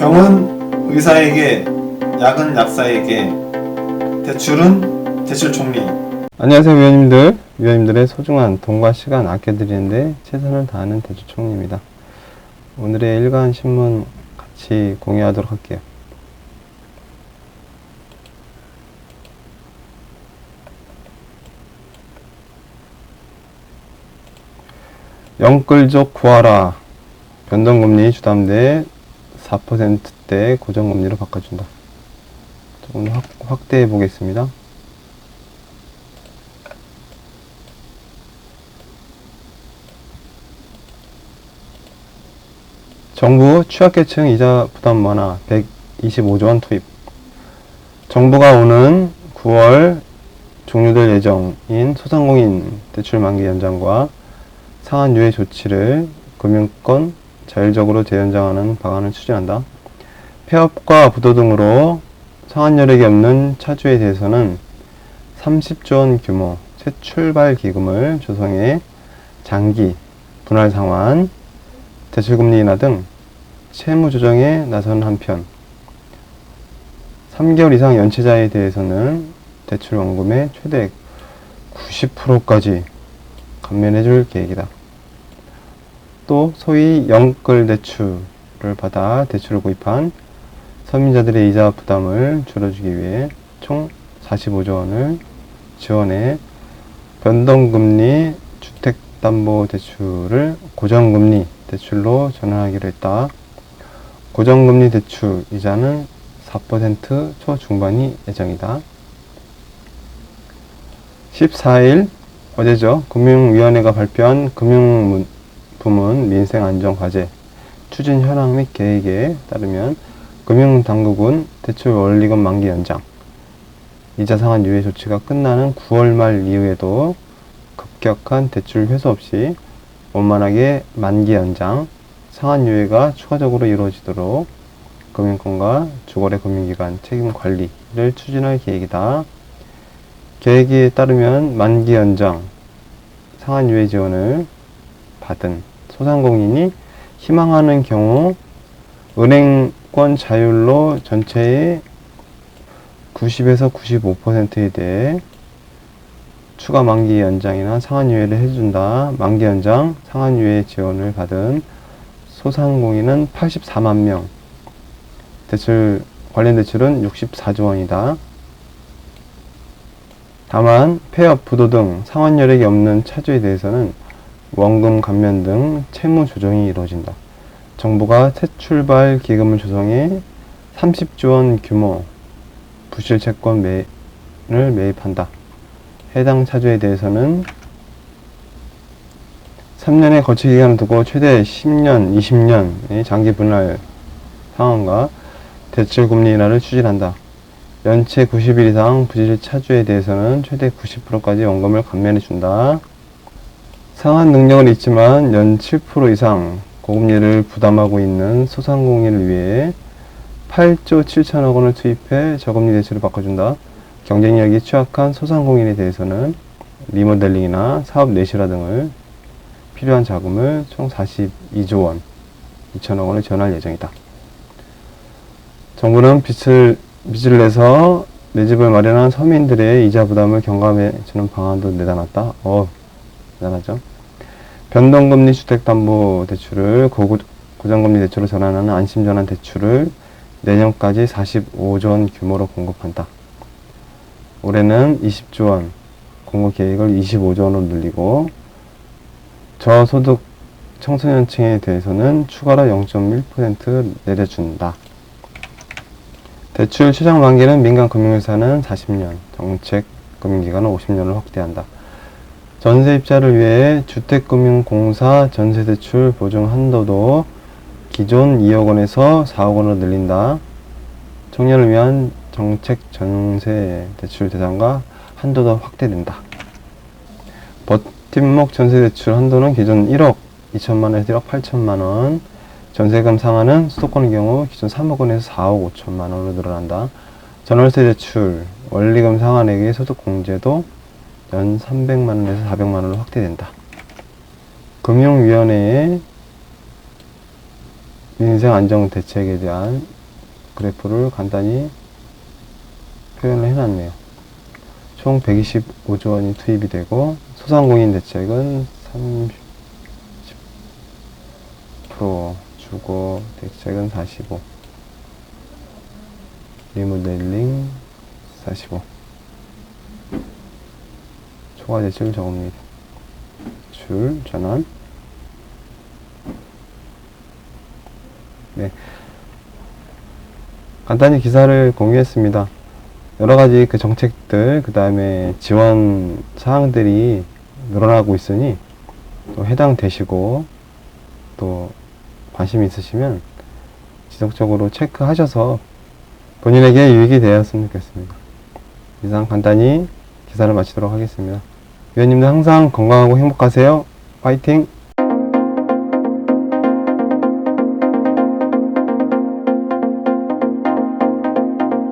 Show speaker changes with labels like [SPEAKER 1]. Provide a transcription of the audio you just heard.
[SPEAKER 1] 병은 의사에게, 약은 약사에게, 대출은 대출 총리.
[SPEAKER 2] 안녕하세요 위원님들. 위원님들의 소중한 돈과 시간 아껴드리는데 최선을 다하는 대출 총리입니다. 오늘의 일간 신문 같이 공유하도록 할게요. 영끌족 구하라. 변동금리 주담대 4%대 고정금리로 바꿔준다. 조금 더 확대해 보겠습니다. 정부 취약계층 이자 부담 완화 125조 원 투입. 정부가 오는 9월 종료될 예정인 소상공인 대출 만기 연장과 상한 유예 조치를 금융권 자율적으로 재연장하는 방안을 추진한다. 폐업과 부도 등으로 상한 여력이 없는 차주에 대해서는 30조 원 규모 새 출발 기금을 조성해 장기 분할 상환, 대출금리 인하 등 채무 조정에 나선 한편 3개월 이상 연체자에 대해서는 대출 원금의 최대 90%까지 감면해줄 계획이다. 또 소위 영끌 대출을 받아 대출을 구입한 서민자들의 이자 부담을 줄여주기 위해 총 45조 원을 지원해 변동금리 주택담보대출을 고정금리 대출로 전환하기로 했다. 고정금리 대출 이자는 4% 초중반이 예정이다. 14일 어제죠. 금융위원회가 발표한 금융부문 민생안정과제 추진 현황 및 계획에 따르면 금융당국은 대출 원리금 만기 연장, 이자 상한 유예 조치가 끝나는 9월 말 이후에도 급격한 대출 회수 없이 원만하게 만기 연장, 상한 유예가 추가적으로 이루어지도록 금융권과 주거래 금융기관 책임 관리를 추진할 계획이다. 계획에 따르면 만기 연장, 상한 유예 지원을 받은 소상공인이 희망하는 경우 은행권 자율로 전체의 90에서 95%에 대해 추가 만기 연장이나 상한 유예를 해준다. 만기 연장, 상한 유예 지원을 받은 소상공인은 84만 명, 관련 대출은 64조 원이다. 다만 폐업, 부도 등 상환 여력이 없는 차주에 대해서는 원금 감면 등 채무 조정이 이루어진다. 정부가 새 출발 기금을 조성해 30조 원 규모 부실 채권을 매입한다. 해당 차주에 대해서는 3년의 거치 기간을 두고 최대 10년, 20년의 장기 분할 상환과 대출 금리 인하를 추진한다. 연체 90일 이상 부실 차주에 대해서는 최대 90%까지 원금을 감면해준다. 상환 능력은 있지만 연 7% 이상 고금리를 부담하고 있는 소상공인을 위해 8조 7천억 원을 투입해 저금리 대출을 바꿔준다. 경쟁력이 취약한 소상공인에 대해서는 리모델링이나 사업 내실화 등을 필요한 자금을 총 42조 원 2천억 원을 지원할 예정이다. 정부는 빚을 내서 내 집을 마련한 서민들의 이자 부담을 경감해주는 방안도 내다놨다. 대단하죠. 변동금리 주택담보대출을 고정금리 대출로 전환하는 안심전환 대출을 내년까지 45조 원 규모로 공급한다. 올해는 20조 원 공급 계획을 25조 원으로 늘리고 저소득 청소년층에 대해서는 추가로 0.1% 내려준다. 대출 최장 만기는 민간 금융회사는 40년, 정책 금융기관은 50년을 확대한다. 전세입자를 위해 주택금융공사 전세대출 보증 한도도 기존 2억 원에서 4억 원으로 늘린다. 청년을 위한 정책 전세대출 대상과 한도도 확대된다. 버팀목 전세대출 한도는 기존 1억 2천만 원에서 1억 8천만 원, 전세금 상한은 수도권의 경우 기존 3억 원에서 4억 5천만 원으로 늘어난다. 전월세 대출 원리금 상한액의 소득 공제도 연 300만 원에서 400만 원으로 확대된다. 금융위원회의 민생 안정 대책에 대한 그래프를 간단히 표현을 해놨네요. 총 125조 원이 투입이 되고 소상공인 대책은 30% 주거 대책은 45, 리모델링 45. 초과 대책을 적읍니다. 줄 전환. 네. 간단히 기사를 공유했습니다. 여러 가지 그 정책들, 그 다음에 지원 사항들이 늘어나고 있으니 또 해당되시고 또 관심 있으시면 지속적으로 체크하셔서 본인에게 유익이 되었으면 좋겠습니다. 이상 간단히 기사를 마치도록 하겠습니다. 위원님들 항상 건강하고 행복하세요. 파이팅!